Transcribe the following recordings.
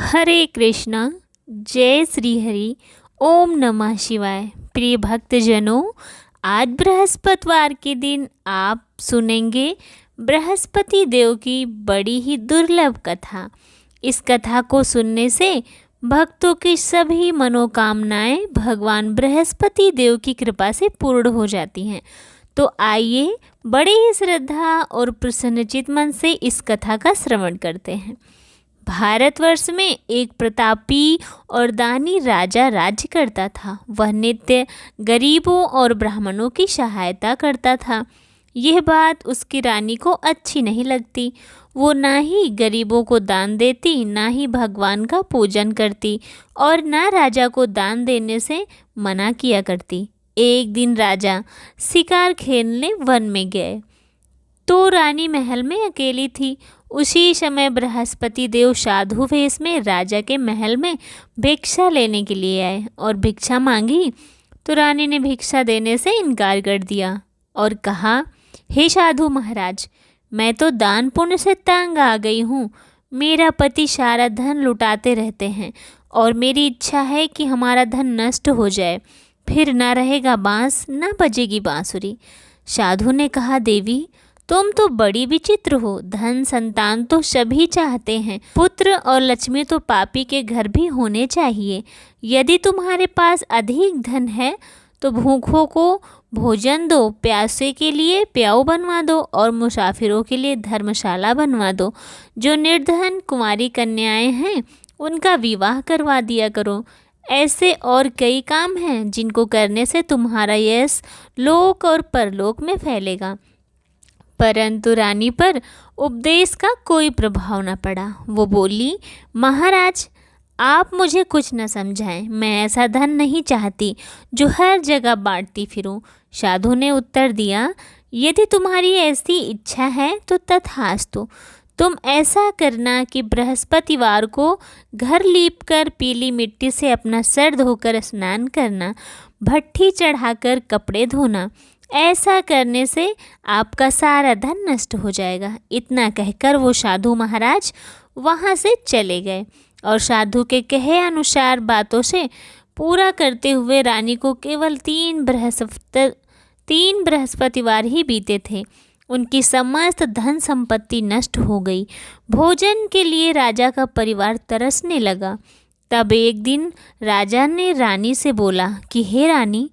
हरे कृष्णा। जय श्री हरि। ओम नमः शिवाय। प्रिय भक्तजनों, आज बृहस्पतिवार के दिन आप सुनेंगे बृहस्पति देव की बड़ी ही दुर्लभ कथा। इस कथा को सुनने से भक्तों की सभी मनोकामनाएं भगवान बृहस्पति देव की कृपा से पूर्ण हो जाती हैं। तो आइए बड़े ही श्रद्धा और प्रसन्नचित मन से इस कथा का श्रवण करते हैं। भारतवर्ष में एक प्रतापी और दानी राजा राज्य करता था। वह नित्य गरीबों और ब्राह्मणों की सहायता करता था। यह बात उसकी रानी को अच्छी नहीं लगती। वो ना ही गरीबों को दान देती, ना ही भगवान का पूजन करती और ना राजा को दान देने से मना किया करती। एक दिन राजा शिकार खेलने वन में गए तो रानी महल में अकेली थी। उसी समय बृहस्पति देव साधु वेश में राजा के महल में भिक्षा लेने के लिए आए और भिक्षा मांगी तो रानी ने भिक्षा देने से इनकार कर दिया और कहा, हे साधु महाराज, मैं तो दान पुण्य से तंग आ गई हूँ। मेरा पति सारा धन लुटाते रहते हैं और मेरी इच्छा है कि हमारा धन नष्ट हो जाए, फिर ना रहेगा बांस ना बजेगी बांसुरी। साधु ने कहा, देवी तुम तो बड़ी विचित्र हो। धन संतान तो सभी चाहते हैं, पुत्र और लक्ष्मी तो पापी के घर भी होने चाहिए। यदि तुम्हारे पास अधिक धन है तो भूखों को भोजन दो, प्यासे के लिए प्याऊ बनवा दो और मुसाफिरों के लिए धर्मशाला बनवा दो। जो निर्धन कुंवारी कन्याएं हैं उनका विवाह करवा दिया करो। ऐसे और कई काम हैं जिनको करने से तुम्हारा यश लोक और परलोक में फैलेगा। परंतु रानी पर उपदेश का कोई प्रभाव न पड़ा। वो बोली, महाराज आप मुझे कुछ न समझाएं। मैं ऐसा धन नहीं चाहती जो हर जगह बांटती फिरूं। साधु ने उत्तर दिया, यदि तुम्हारी ऐसी इच्छा है तो तथास्तु। तुम ऐसा करना कि बृहस्पतिवार को घर लीपकर पीली मिट्टी से अपना सर धोकर स्नान करना, भट्ठी चढ़ाकर कपड़े धोना। ऐसा करने से आपका सारा धन नष्ट हो जाएगा। इतना कहकर वो साधु महाराज वहाँ से चले गए और साधु के कहे अनुसार बातों से पूरा करते हुए रानी को केवल तीन बृहस्पतिवार ही बीते थे। उनकी समस्त धन संपत्ति नष्ट हो गई। भोजन के लिए राजा का परिवार तरसने लगा। तब एक दिन राजा ने रानी से बोला कि हे रानी,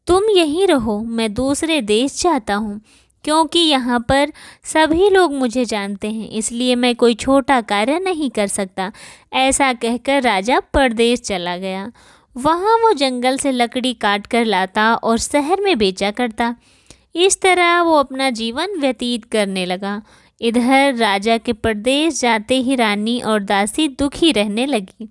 तुम यहीं रहो, मैं दूसरे देश जाता हूँ, क्योंकि यहाँ पर सभी लोग मुझे जानते हैं, इसलिए मैं कोई छोटा कार्य नहीं कर सकता। ऐसा कहकर राजा परदेश चला गया। वहाँ वो जंगल से लकड़ी काट कर लाता और शहर में बेचा करता। इस तरह वो अपना जीवन व्यतीत करने लगा। इधर राजा के परदेश जाते ही रानी और दासी दुखी रहने लगी।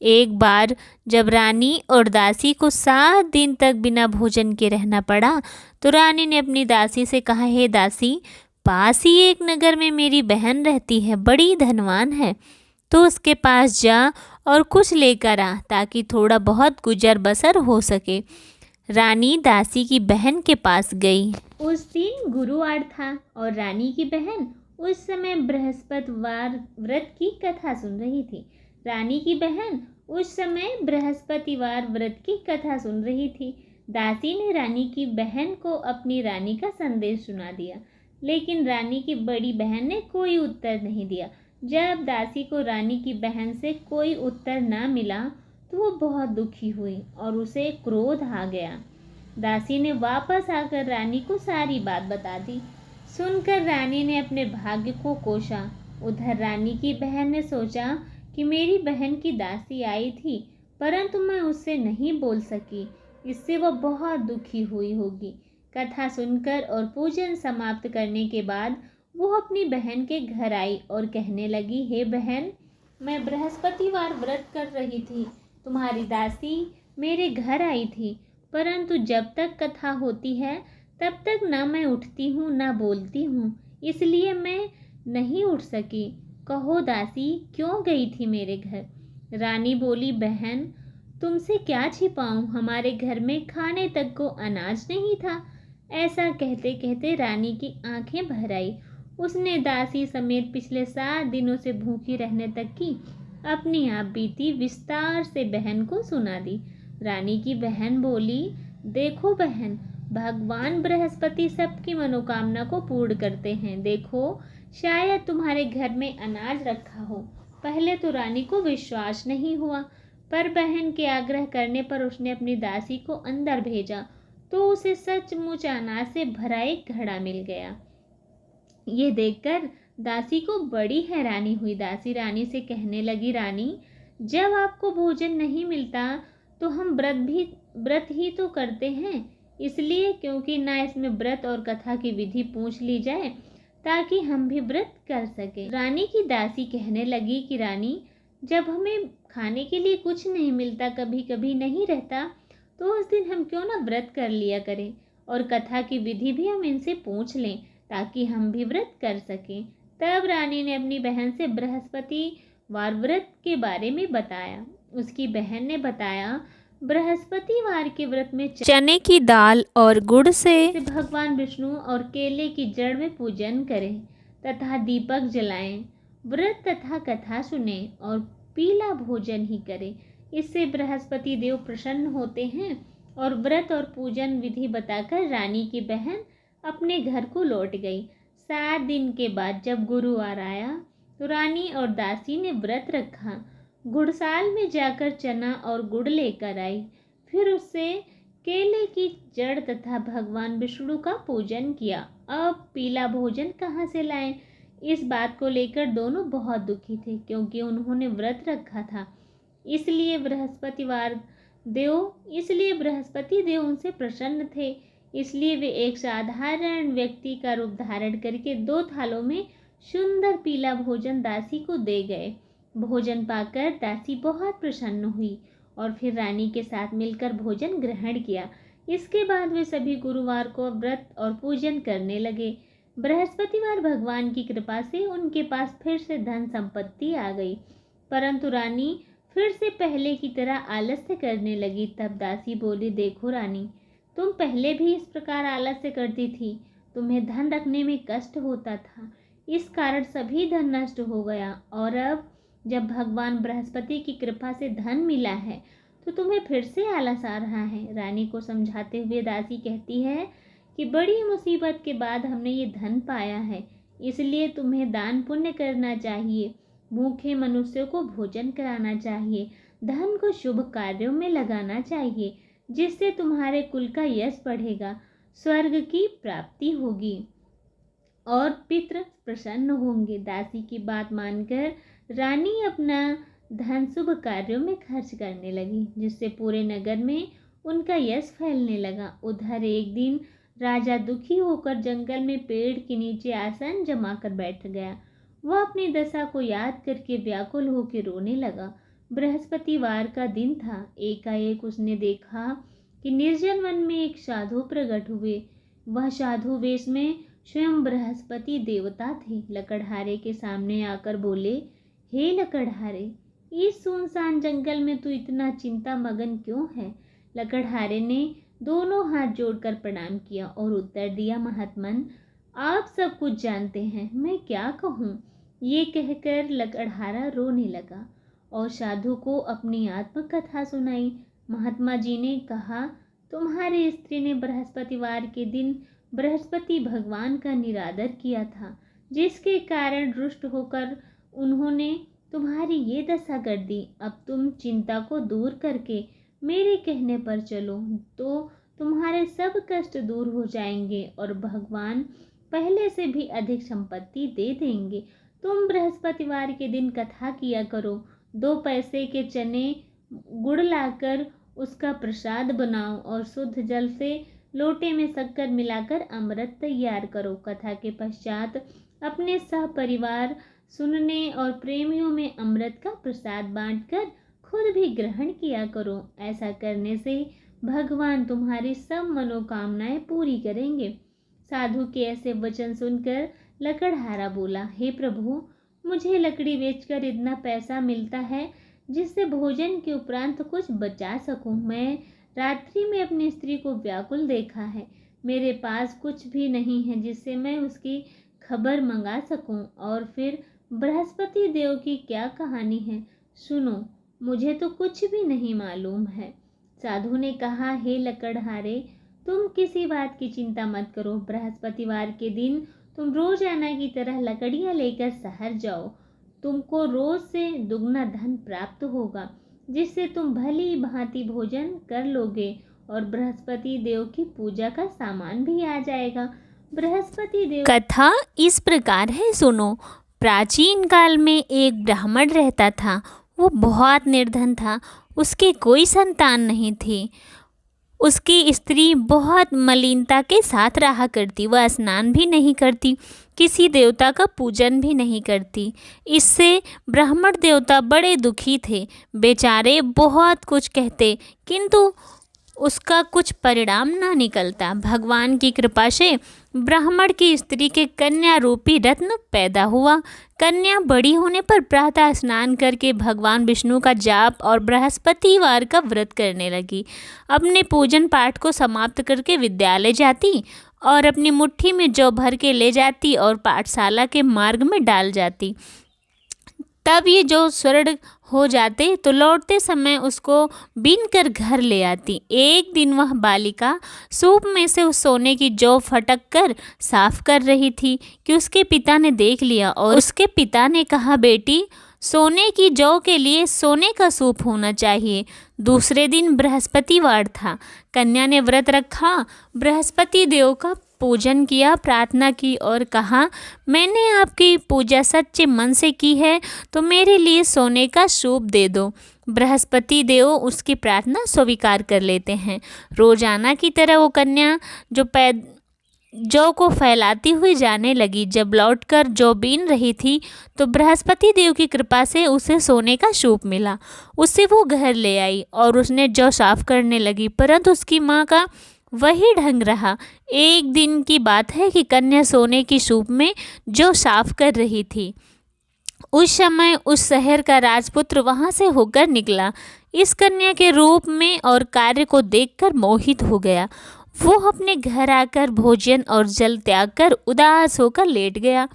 एक बार जब रानी और दासी को 7 दिन तक बिना भोजन के रहना पड़ा तो रानी ने अपनी दासी से कहा, हे दासी, पास ही एक नगर में मेरी बहन रहती है, बड़ी धनवान है, तो उसके पास जा और कुछ लेकर आ ताकि थोड़ा बहुत गुजर बसर हो सके। रानी दासी की बहन के पास गई। उस दिन गुरुवार था और रानी की बहन उस समय बृहस्पतिवार व्रत की कथा सुन रही थी। रानी की बहन उस समय बृहस्पतिवार व्रत की कथा सुन रही थी। दासी ने रानी की बहन को अपनी रानी का संदेश सुना दिया, लेकिन रानी की बड़ी बहन ने कोई उत्तर नहीं दिया। जब दासी को रानी की बहन से कोई उत्तर न मिला तो वो बहुत दुखी हुई और उसे क्रोध आ गया। दासी ने वापस आकर रानी को सारी बात बता दी। सुनकर रानी ने अपने भाग्य को कोसा। उधर रानी की बहन ने सोचा कि मेरी बहन की दासी आई थी, परंतु मैं उससे नहीं बोल सकी, इससे वह बहुत दुखी हुई होगी। कथा सुनकर और पूजन समाप्त करने के बाद वो अपनी बहन के घर आई और कहने लगी, हे बहन, मैं बृहस्पतिवार व्रत कर रही थी, तुम्हारी दासी मेरे घर आई थी, परंतु जब तक कथा होती है तब तक ना मैं उठती हूँ ना बोलती हूँ, इसलिए मैं नहीं उठ सकी। कहो दासी, क्यों गई थी मेरे घर? रानी बोली, बहन, तुमसे क्या छिपाऊं, हमारे घर में खाने तक को अनाज नहीं था। ऐसा कहते कहते रानी की आंखें भर आई। उसने दासी समेत पिछले 7 दिनों से भूखी रहने तक की अपनी आप बीती विस्तार से बहन को सुना दी। रानी की बहन बोली, देखो बहन, भगवान बृहस्पति सबकी मनोकामना को पूर्ण करते हैं। देखो, शायद तुम्हारे घर में अनाज रखा हो। पहले तो रानी को विश्वास नहीं हुआ, पर बहन के आग्रह करने पर उसने अपनी दासी को अंदर भेजा तो उसे सचमुच अनाज से भरा एक घड़ा मिल गया। ये देखकर दासी को बड़ी हैरानी हुई। दासी रानी से कहने लगी, रानी, जब आपको भोजन नहीं मिलता तो हम व्रत ही तो करते हैं, इसलिए क्योंकि ना इसमें व्रत और कथा की विधि पूछ ली जाए ताकि हम भी व्रत कर सके। रानी की दासी कहने लगी कि रानी, जब हमें खाने के लिए कुछ नहीं मिलता, कभी कभी नहीं रहता, तो उस दिन हम क्यों ना व्रत कर लिया करें और कथा की विधि भी हम इनसे पूछ लें ताकि हम भी व्रत कर सकें। तब रानी ने अपनी बहन से बृहस्पतिवार व्रत के बारे में बताया। उसकी बहन ने बताया, बृहस्पतिवार के व्रत में चने की दाल और गुड़ से भगवान विष्णु और केले की जड़ में पूजन करें तथा दीपक जलाएं, व्रत तथा कथा सुने और पीला भोजन ही करें। इससे बृहस्पति देव प्रसन्न होते हैं। और व्रत और पूजन विधि बताकर रानी की बहन अपने घर को लौट गई। 7 दिन के बाद जब गुरुवार आया तो रानी और दासी ने व्रत रखा। गुड़साल में जाकर चना और गुड़ लेकर आई, फिर उससे केले की जड़ तथा भगवान विष्णु का पूजन किया। अब पीला भोजन कहाँ से लाएं? इस बात को लेकर दोनों बहुत दुखी थे, क्योंकि उन्होंने व्रत रखा था। इसलिए बृहस्पति देव उनसे प्रसन्न थे। इसलिए वे एक साधारण व्यक्ति का रूप धारण करके 2 थालों में सुंदर पीला भोजन दासी को दे गए। भोजन पाकर दासी बहुत प्रसन्न हुई और फिर रानी के साथ मिलकर भोजन ग्रहण किया। इसके बाद वे सभी गुरुवार को व्रत और पूजन करने लगे। बृहस्पतिवार भगवान की कृपा से उनके पास फिर से धन संपत्ति आ गई, परंतु रानी फिर से पहले की तरह आलस्य करने लगी। तब दासी बोली, देखो रानी, तुम पहले भी इस प्रकार आलस्य करती थी। तुम्हें धन रखने में कष्ट होता था, इस कारण सभी धन नष्ट हो गया, और अब जब भगवान बृहस्पति की कृपा से धन मिला है तो तुम्हें फिर से आलस आ रहा है। रानी को समझाते हुए दासी कहती है कि बड़ी मुसीबत के बाद हमने ये धन पाया है, इसलिए तुम्हें दान पुण्य करना चाहिए, भूखे मनुष्यों को भोजन कराना चाहिए, धन को शुभ कार्यों में लगाना चाहिए, जिससे तुम्हारे कुल का यश बढ़ेगा, स्वर्ग की प्राप्ति होगी और पितृ प्रसन्न होंगे। दासी की बात मानकर रानी अपना धन शुभ कार्यों में खर्च करने लगी, जिससे पूरे नगर में उनका यश फैलने लगा। उधर एक दिन राजा दुखी होकर जंगल में पेड़ के नीचे आसन जमाकर बैठ गया। वह अपनी दशा को याद करके व्याकुल होकर रोने लगा। बृहस्पतिवार का दिन था। एकाएक उसने देखा कि निर्जन वन में एक साधु प्रकट हुए। वह साधु वेश में स्वयं बृहस्पति देवता थे। लकड़हारे के सामने आकर बोले, हे लकड़हारे, इस सुनसान जंगल में तू इतना चिंता मगन क्यों है? लकड़हारे ने दोनों हाथ जोड़कर प्रणाम किया और उत्तर दिया, महात्मन, आप सब कुछ जानते हैं, मैं क्या कहूँ? ये कहकर लकड़हारा रोने लगा और साधु को अपनी आत्मकथा सुनाई। महात्मा जी ने कहा, तुम्हारी स्त्री ने बृहस्पतिवार के दिन बृहस्पति भगवान का निरादर किया था, जिसके कारण रुष्ट होकर उन्होंने तुम्हारी ये दशा कर दी। अब तुम चिंता को दूर करके मेरे कहने पर चलो तो तुम्हारे सब कष्ट दूर हो जाएंगे और भगवान पहले से भी अधिक संपत्ति दे देंगे। तुम बृहस्पतिवार के दिन कथा किया करो। 2 पैसे के चने गुड़ लाकर उसका प्रसाद बनाओ और शुद्ध जल से लोटे में शक्कर मिलाकर अमृत तैयार करो। कथा के पश्चात अपने सहपरिवार सुनने और प्रेमियों में अमृत का प्रसाद बांटकर खुद भी ग्रहण किया करो। ऐसा करने से भगवान तुम्हारी सब मनोकामनाएं पूरी करेंगे। साधु के ऐसे वचन सुनकर लकड़हारा बोला, हे प्रभु, मुझे लकड़ी बेचकर इतना पैसा मिलता है जिससे भोजन के उपरांत कुछ बचा सकूं। मैं रात्रि में अपनी स्त्री को व्याकुल देखा है। मेरे पास कुछ भी नहीं है जिससे मैं उसकी खबर मंगा सकूं। और फिर बृहस्पति देव की क्या कहानी है, सुनो, मुझे तो कुछ भी नहीं मालूम है। साधु ने कहा, हे लकड़हारे, तुम किसी बात की चिंता मत करो। बृहस्पतिवार के दिन तुम रोजाना की तरह लकड़ियां लेकर शहर जाओ। तुमको रोज से दुगना धन प्राप्त होगा, जिससे तुम भली भांति भोजन कर लोगे और बृहस्पति देव की पूजा का सामान भी आ जाएगा। बृहस्पति देव कथा इस प्रकार है, सुनो। प्राचीन काल में एक ब्राह्मण रहता था। वो बहुत निर्धन था। उसकी कोई संतान नहीं थी। उसकी स्त्री बहुत मलिनता के साथ रहा करती। वह स्नान भी नहीं करती, किसी देवता का पूजन भी नहीं करती। इससे ब्राह्मण देवता बड़े दुखी थे। बेचारे बहुत कुछ कहते, किंतु उसका कुछ परिणाम ना निकलता। भगवान की कृपा से ब्राह्मण की स्त्री के कन्या रूपी रत्न पैदा हुआ। कन्या बड़ी होने पर प्रातः स्नान करके भगवान विष्णु का जाप और बृहस्पतिवार का व्रत करने लगी। अपने पूजन पाठ को समाप्त करके विद्यालय जाती और अपनी मुट्ठी में जौ भर के ले जाती और पाठशाला के मार्ग में डाल जाती। तब ये जो स्वर्ण हो जाते तो लौटते समय उसको बीन कर घर ले आती। एक दिन वह बालिका सूप में से उस सोने की जौ फटक कर साफ कर रही थी कि उसके पिता ने देख लिया और उसके पिता ने कहा, बेटी, सोने की जौ के लिए सोने का सूप होना चाहिए। दूसरे दिन बृहस्पतिवार था। कन्या ने व्रत रखा, बृहस्पति देव का पूजन किया, प्रार्थना की और कहा, मैंने आपकी पूजा सच्चे मन से की है, तो मेरे लिए सोने का सूप दे दो। बृहस्पति देव उसकी प्रार्थना स्वीकार कर लेते हैं। रोजाना की तरह वो कन्या जौ को फैलाती हुई जाने लगी। जब लौटकर जौ बीन रही थी तो बृहस्पति देव की कृपा से उसे सोने का सूप मिला। उसे वो घर ले आई और उसने जौ साफ करने लगी, परंतु उसकी माँ का वही ढंग रहा। एक दिन की बात है कि कन्या सोने की सूप में जौ साफ कर रही थी। उस समय उस शहर का राजपुत्र वहां से होकर निकला। इस कन्या के रूप में और कार्य को देखकर मोहित हो गया। वो अपने घर आकर भोजन और जल त्याग कर उदास होकर लेट गया।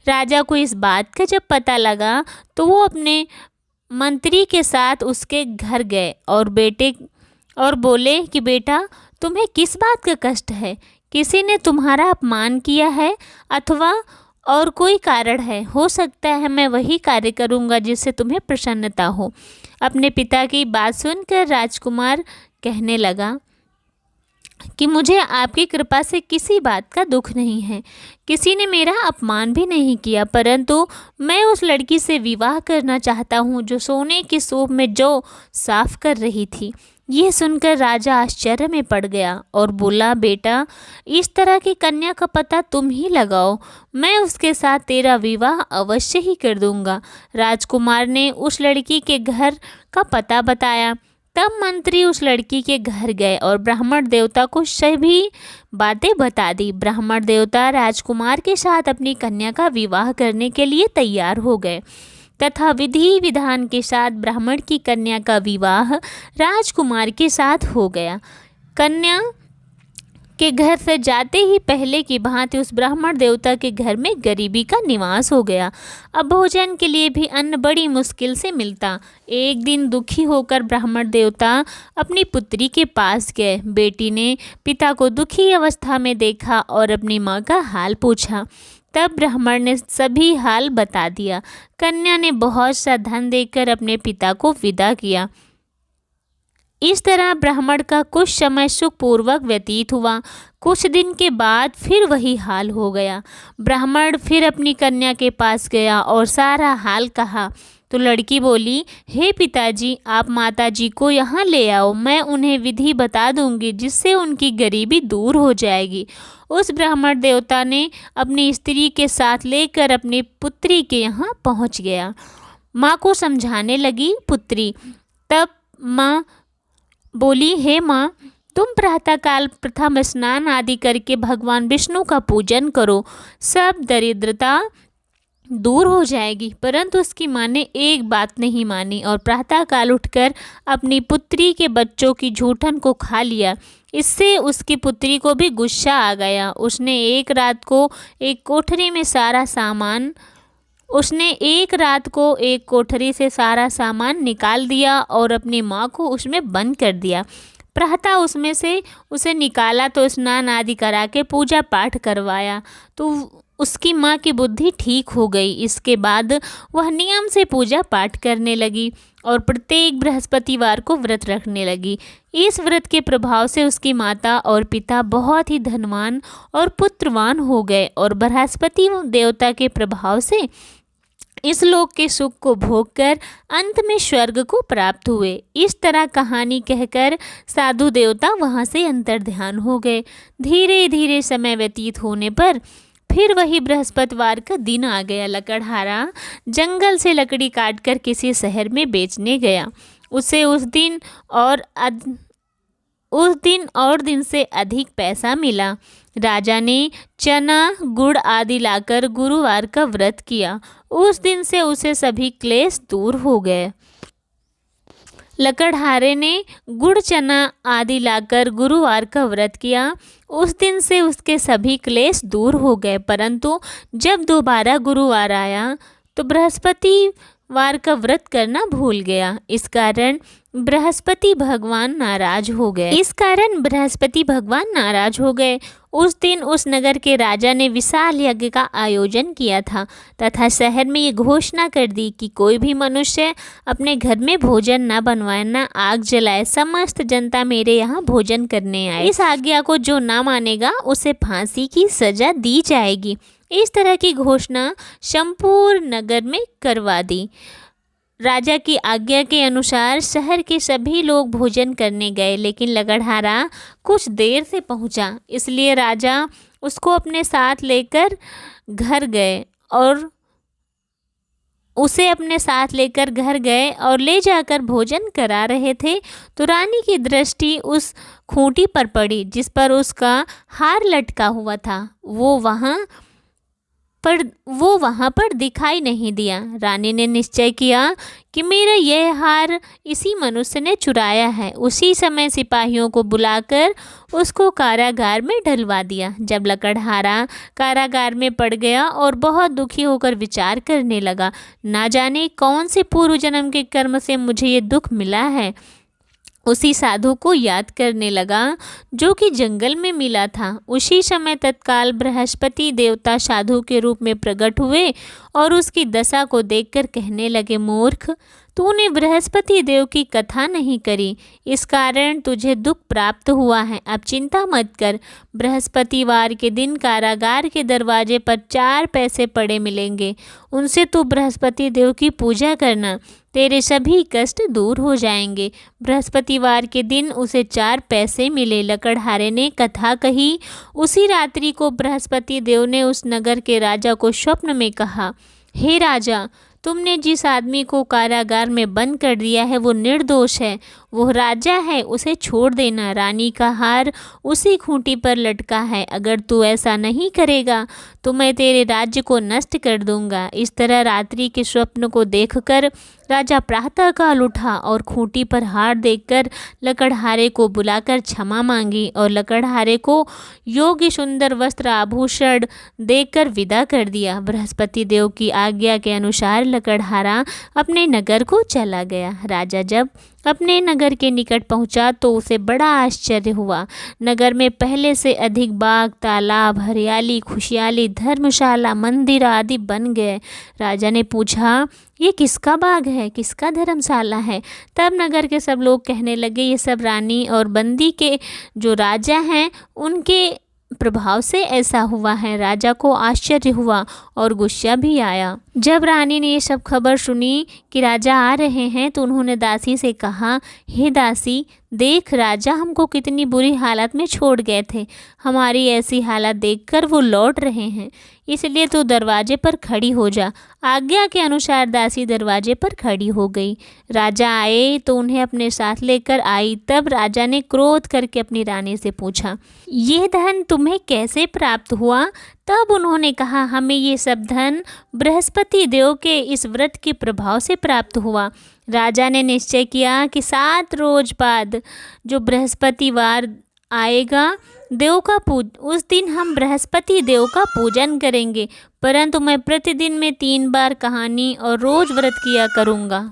राजा को इस बात का जब पता लगा तो वो अपने मंत्री के साथ उसके घर गए और बोले कि बेटा, तुम्हें किस बात का कष्ट है? किसी ने तुम्हारा अपमान किया है अथवा और कोई कारण है? हो सकता है मैं वही कार्य करूँगा जिससे तुम्हें प्रसन्नता हो। अपने पिता की बात सुनकर राजकुमार कहने लगा कि मुझे आपकी कृपा से किसी बात का दुख नहीं है। किसी ने मेरा अपमान भी नहीं किया, परंतु मैं उस लड़की से विवाह करना चाहता हूँ जो सोने की सूप में जौ साफ कर रही थी। यह सुनकर राजा आश्चर्य में पड़ गया और बोला, बेटा, इस तरह की कन्या का पता तुम ही लगाओ, मैं उसके साथ तेरा विवाह अवश्य ही कर दूंगा। राजकुमार ने उस लड़की के घर का पता बताया। तब मंत्री उस लड़की के घर गए और ब्राह्मण देवता को सभी बातें बता दी। ब्राह्मण देवता राजकुमार के साथ अपनी कन्या का विवाह करने के लिए तैयार हो गए तथा विधि विधान के साथ ब्राह्मण की कन्या का विवाह राजकुमार के साथ हो गया। कन्या के घर से जाते ही पहले की भांति उस ब्राह्मण देवता के घर में गरीबी का निवास हो गया। अब भोजन के लिए भी अन्न बड़ी मुश्किल से मिलता। एक दिन दुखी होकर ब्राह्मण देवता अपनी पुत्री के पास गए। बेटी ने पिता को दुखी अवस्था में देखा और अपनी माँ का हाल पूछा। तब ब्राह्मण ने सभी हाल बता दिया। कन्या ने बहुत सा धन देकर अपने पिता को विदा किया। इस तरह ब्राह्मण का कुछ समय सुखपूर्वक व्यतीत हुआ। कुछ दिन के बाद फिर वही हाल हो गया। ब्राह्मण फिर अपनी कन्या के पास गया और सारा हाल कहा तो लड़की बोली, हे पिताजी, आप माताजी को यहाँ ले आओ, मैं उन्हें विधि बता दूंगी जिससे उनकी गरीबी दूर हो जाएगी। उस ब्राह्मण देवता ने अपनी स्त्री के साथ लेकर अपनी पुत्री के यहाँ पहुँच गया। माँ को समझाने लगी पुत्री। तब माँ बोली, हे माँ, तुम प्रातःकाल प्रथम स्नान आदि करके भगवान विष्णु का पूजन करो, सब दरिद्रता दूर हो जाएगी। परंतु उसकी माँ ने एक बात नहीं मानी और प्रातःकाल उठकर अपनी पुत्री के बच्चों की जूठन को खा लिया। इससे उसकी पुत्री को भी गुस्सा आ गया। उसने एक रात को एक कोठरी में सारा सामान उसने एक रात को एक कोठरी से सारा सामान निकाल दिया और अपनी माँ को उसमें बंद कर दिया। प्रातः उसमें से उसे निकाला तो स्नान आदि करा के पूजा पाठ करवाया तो उसकी माँ की बुद्धि ठीक हो गई। इसके बाद वह नियम से पूजा पाठ करने लगी और प्रत्येक बृहस्पतिवार को व्रत रखने लगी। इस व्रत के प्रभाव से उसकी माता और पिता बहुत ही धनवान और पुत्रवान हो गए और बृहस्पति देवता के प्रभाव से इस लोक के सुख को भोगकर अंत में स्वर्ग को प्राप्त हुए। इस तरह कहानी कहकर साधु देवता वहाँ से अंतर्ध्यान हो गए। धीरे धीरे समय व्यतीत होने पर फिर वही बृहस्पतिवार का दिन आ गया। लकड़हारा जंगल से लकड़ी काटकर किसी शहर में बेचने गया। उसे उस दिन और दिन से अधिक पैसा मिला। राजा ने चना गुड़ आदि लाकर गुरुवार का व्रत किया। उस दिन से उसे सभी क्लेश दूर हो गए। लकड़हारे ने गुड़ चना आदि लाकर गुरुवार का व्रत किया। उस दिन से उसके सभी क्लेश दूर हो गए। परंतु जब दोबारा गुरुवार आया तो बृहस्पतिवार का व्रत करना भूल गया। इस कारण बृहस्पति भगवान नाराज हो गए। उस दिन उस नगर के राजा ने विशाल यज्ञ का आयोजन किया था तथा शहर में ये घोषणा कर दी कि कोई भी मनुष्य अपने घर में भोजन न बनवाए न आग जलाए। समस्त जनता मेरे यहाँ भोजन करने आए। इस आज्ञा को जो ना मानेगा उसे फांसी की सजा दी जाएगी। इस तरह की घोषणा संपूर्ण नगर में करवा दी। राजा की आज्ञा के अनुसार शहर के सभी लोग भोजन करने गए, लेकिन लकड़हारा कुछ देर से पहुंचा, इसलिए राजा उसको अपने साथ लेकर घर गए और ले जाकर भोजन करा रहे थे तो रानी की दृष्टि उस खूंटी पर पड़ी जिस पर उसका हार लटका हुआ था। वो वहाँ पर दिखाई नहीं दिया। रानी ने निश्चय किया कि मेरा यह हार इसी मनुष्य ने चुराया है। उसी समय सिपाहियों को बुलाकर उसको कारागार में डलवा दिया। जब लकड़हारा कारागार में पड़ गया और बहुत दुखी होकर विचार करने लगा, ना जाने कौन से पूर्व जन्म के कर्म से मुझे ये दुख मिला है। उसी साधु को याद करने लगा जो कि जंगल में मिला था। उसी समय तत्काल बृहस्पति देवता साधु के रूप में प्रकट हुए और उसकी दशा को देखकर कहने लगे, मूर्ख, तूने बृहस्पति देव की कथा नहीं करी, इस कारण तुझे दुख प्राप्त हुआ है। अब चिंता मत कर। बृहस्पतिवार के दिन कारागार के दरवाजे पर 4 पैसे पड़े मिलेंगे, उनसे तू बृहस्पति देव की पूजा करना, तेरे सभी कष्ट दूर हो जाएंगे। बृहस्पतिवार के दिन उसे 4 पैसे मिले। लकड़हारे ने कथा कही। उसी रात्रि को बृहस्पति देव ने उस नगर के राजा को स्वप्न में कहा, हे राजा, तुमने जिस आदमी को कारागार में बंद कर दिया है वो निर्दोष है, वो राजा है, उसे छोड़ देना। रानी का हार उसी खूंटी पर लटका है। अगर तू ऐसा नहीं करेगा तो मैं तेरे राज्य को नष्ट कर दूंगा। इस तरह रात्रि के स्वप्न को देखकर राजा प्रातःकाल उठा और खूंटी पर हार देखकर लकड़हारे को बुलाकर क्षमा मांगी और लकड़हारे को योग्य सुंदर वस्त्र आभूषण देकर विदा कर दिया। बृहस्पति देव की आज्ञा के अनुसार लकड़हारा अपने नगर को चला गया। राजा जब अपने नगर के निकट पहुंचा तो उसे बड़ा आश्चर्य हुआ। नगर में पहले से अधिक बाग, तालाब, हरियाली, खुशहाली, धर्मशाला, मंदिर आदि बन गए। राजा ने पूछा, ये किसका बाग है, किसका धर्मशाला है? तब नगर के सब लोग कहने लगे, ये सब रानी और बंदी के जो राजा हैं उनके प्रभाव से ऐसा हुआ है। राजा को आश्चर्य हुआ और गुस्सा भी आया। जब रानी ने ये सब खबर सुनी कि राजा आ रहे हैं तो उन्होंने दासी से कहा, हे दासी, देख, राजा हमको कितनी बुरी हालत में छोड़ गए थे। हमारी ऐसी हालत देखकर वो लौट रहे हैं, इसलिए तू दरवाजे पर खड़ी हो जा। आज्ञा के अनुसार दासी दरवाजे पर खड़ी हो गई। राजा आए तो उन्हें अपने साथ लेकर आई। तब राजा ने क्रोध करके अपनी रानी से पूछा, ये धन तुम्हें कैसे प्राप्त हुआ? तब उन्होंने कहा, हमें ये सब धन बृहस्पति देव के इस व्रत के प्रभाव से प्राप्त हुआ। राजा ने निश्चय किया कि 7 रोज बाद जो बृहस्पतिवार आएगा उस दिन हम बृहस्पति देव का पूजन करेंगे, परंतु मैं प्रतिदिन में 3 बार कहानी और रोज व्रत किया करूँगा।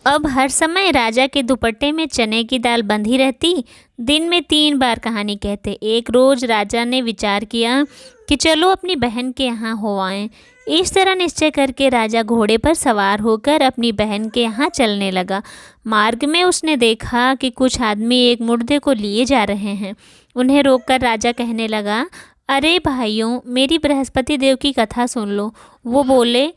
अब हर समय राजा के दुपट्टे में चने की दाल बंधी रहती, दिन में 3 बार कहानी कहते। एक रोज राजा ने विचार किया कि चलो अपनी बहन के यहाँ हो आएं। इस तरह निश्चय करके राजा घोड़े पर सवार होकर अपनी बहन के यहाँ चलने लगा। मार्ग में उसने देखा कि कुछ आदमी एक मुर्दे को लिए जा रहे हैं। उन्हें रोककर राजा कहने लगा, अरे भाइयों, मेरी बृहस्पति देव की कथा सुन लो। वो बोले,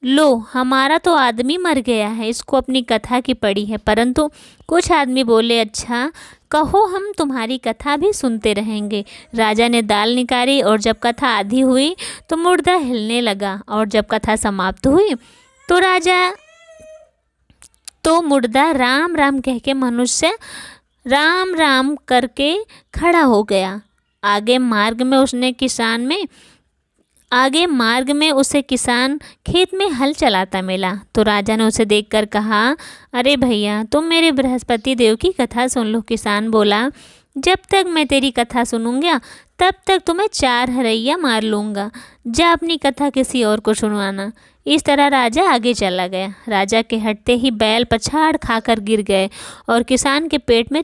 लो, हमारा तो आदमी मर गया है, इसको अपनी कथा की पड़ी है। परंतु कुछ आदमी बोले, अच्छा कहो, हम तुम्हारी कथा भी सुनते रहेंगे। राजा ने दाल निकाली और जब कथा आधी हुई तो मुर्दा हिलने लगा, और जब कथा समाप्त हुई तो मुर्दा राम राम कह के मनुष्य राम राम करके खड़ा हो गया। आगे मार्ग में उसे किसान खेत में हल चलाता मिला। तो राजा ने उसे देखकर कहा, अरे भैया, तुम मेरे बृहस्पति देव की कथा सुन लो। किसान बोला, जब तक मैं तेरी कथा सुनूंगा तब तक तुम्हें 4 हरैया मार लूँगा। जा अपनी कथा किसी और को सुनवाना। इस तरह राजा आगे चला गया। राजा के हटते ही बैल पछाड़ खाकर गिर गए और किसान के पेट में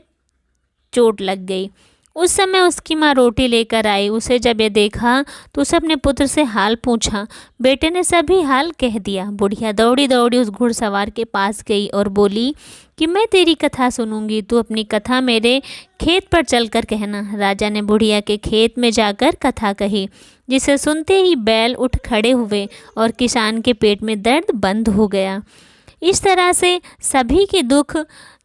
चोट लग गई। उस समय उसकी माँ रोटी लेकर आई। उसे जब ये देखा तो उसे अपने पुत्र से हाल पूछा। बेटे ने सभी हाल कह दिया। बुढ़िया दौड़ी दौड़ी उस घुड़सवार के पास गई और बोली कि मैं तेरी कथा सुनूंगी, तू अपनी कथा मेरे खेत पर चलकर कहना। राजा ने बुढ़िया के खेत में जाकर कथा कही, जिसे सुनते ही बैल उठ खड़े हुए और किसान के पेट में दर्द बंद हो गया। इस तरह से सभी के दुख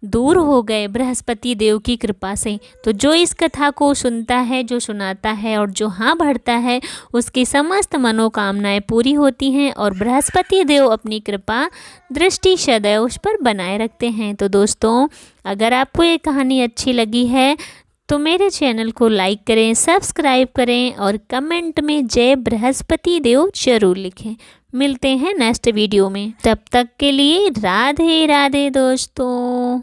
दूर हो गए बृहस्पति देव की कृपा से। तो जो इस कथा को सुनता है, जो सुनाता है और जो हाँ भरता है, उसकी समस्त मनोकामनाएं पूरी होती हैं और बृहस्पति देव अपनी कृपा दृष्टि सदैव उस पर बनाए रखते हैं। तो दोस्तों, अगर आपको ये कहानी अच्छी लगी है तो मेरे चैनल को लाइक करें, सब्सक्राइब करें और कमेंट में जय बृहस्पति देव जरूर लिखें। मिलते हैं नेक्स्ट वीडियो में, तब तक के लिए राधे राधे दोस्तों।